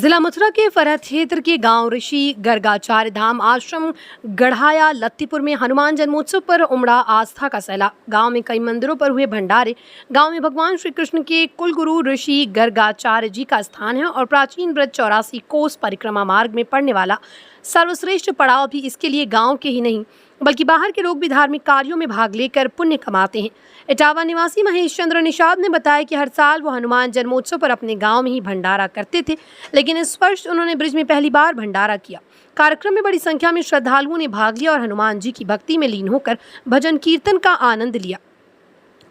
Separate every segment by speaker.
Speaker 1: जिला मथुरा के फरहत क्षेत्र के गांव ऋषि गर्गाचार्य धाम आश्रम गढ़ाया लत्तीपुर में हनुमान जन्मोत्सव पर उमड़ा आस्था का सैलाब। गांव में कई मंदिरों पर हुए भंडारे। गांव में भगवान श्री कृष्ण के कुलगुरु ऋषि गर्गाचार्य जी का स्थान है और प्राचीन ब्रज 84 कोस परिक्रमा मार्ग में पड़ने वाला सर्वश्रेष्ठ पड़ाव भी इसके लिए गाँव के ही नहीं बल्कि बाहर के लोग भी धार्मिक कार्यों में भाग लेकर पुण्य कमाते हैं। इटावा निवासी महेश चंद्र निषाद ने बताया कि हर साल वो हनुमान जन्मोत्सव पर अपने गांव में ही भंडारा करते थे, लेकिन इस वर्ष उन्होंने ब्रिज में पहली बार भंडारा किया। कार्यक्रम में बड़ी संख्या में श्रद्धालुओं ने भाग लिया और हनुमान जी की भक्ति में लीन होकर भजन कीर्तन का आनंद लिया।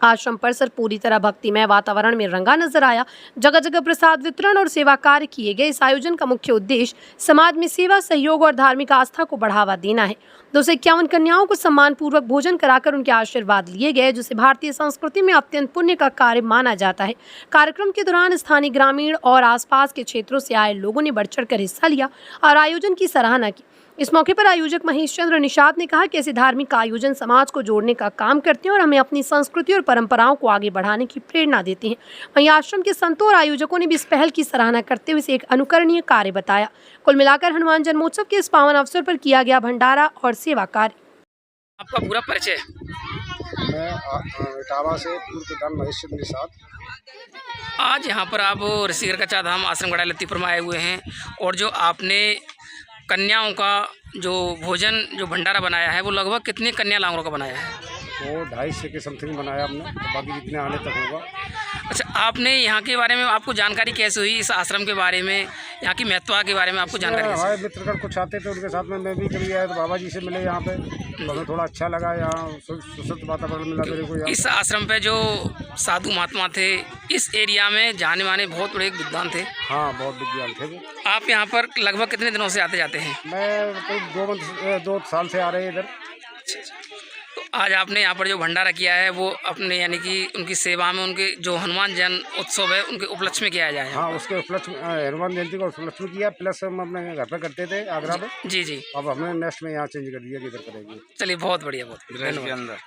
Speaker 1: आश्रम परिसर पूरी तरह भक्तिमय वातावरण में रंगा नजर आया। जगह जगह प्रसाद वितरण और सेवा कार्य किए गए। इस आयोजन का मुख्य उद्देश्य समाज में सेवा, सहयोग और धार्मिक आस्था को बढ़ावा देना है। 251 कन्याओं को सम्मान पूर्वक भोजन कराकर उनके आशीर्वाद लिए गए, जिसे भारतीय संस्कृति में अत्यंत पुण्य का कार्य माना जाता है। कार्यक्रम के दौरान स्थानीय ग्रामीण और आसपास के क्षेत्रों से आए लोगों ने बढ़ चढ़कर हिस्सा लिया और आयोजन की सराहना की। इस मौके पर आयोजक महेश चंद्र निषाद ने कहा कि ऐसे धार्मिक आयोजन समाज को जोड़ने का काम करते हैं और हमें अपनी संस्कृति और परंपराओं को आगे बढ़ाने की प्रेरणा देते हैं। वहीं आश्रम के संतों और आयोजकों ने भी इस पहल की सराहना करते हुए इसे एक अनुकरणीय कार्य बताया। कुल मिलाकर हनुमान जन्मोत्सव के इस पावन अवसर पर किया गया भंडारा और सेवा कार्य।
Speaker 2: आपका पूरा परिचय?
Speaker 3: मैं इटावा से पूर्व प्रधान महेश चंद्र निषाद।
Speaker 2: आज यहाँ पर आप ऋषि गर्गाचार्य धाम आश्रम गढ़ाया लत्तीपुर में आए हुए हैं और जो आपने कन्याओं का जो भोजन जो भंडारा बनाया है वो लगभग कितनी कन्या लांगरों का बनाया है?
Speaker 3: वो 250 के समथिंग बनाया हमने, तो बाकी जितने आने तक होगा।
Speaker 2: अच्छा, आपने यहाँ के बारे में आपको जानकारी कैसे हुई? इस आश्रम के बारे में, यहाँ की महत्ता के बारे में आपको जानकारी कैसे?
Speaker 3: हमारे मित्रगण कुछ आते थे, उनके साथ में मैं भी कभी आया तो बाबा जी से मिले यहाँ पे, तो हमें थोड़ा अच्छा लगा। यहाँ शुद्ध वातावरण मिला मेरे को।
Speaker 2: इस आश्रम पे जो साधु महात्मा थे, इस एरिया में जाने माने बहुत बड़े विद्वान थे।
Speaker 3: हाँ, बहुत विद्वान थे वो।
Speaker 2: आप यहाँ पर लगभग कितने दिनों से आते जाते हैं?
Speaker 3: मैं करीब 2 साल से आ रहे हैं इधर।
Speaker 2: तो आज आपने यहाँ पर जो भंडारा किया है वो अपने यानी कि उनकी सेवा में, उनके जो हनुमान जन्म उत्सव है उनके उपलक्ष्य में किया जाए?
Speaker 3: हाँ, उसके उपलक्ष्य में हनुमान जयंती का उपलक्ष्य में किया। प्लस हम अपने घर पर करते थे आगरा में।
Speaker 2: जी जी।
Speaker 3: अब हमने नेक्स्ट में यहाँ चेंज कर दिया कि इधर करेंगे।
Speaker 2: चलिए, बहुत बढ़िया, बहुत बढ़िया, धन्यवाद।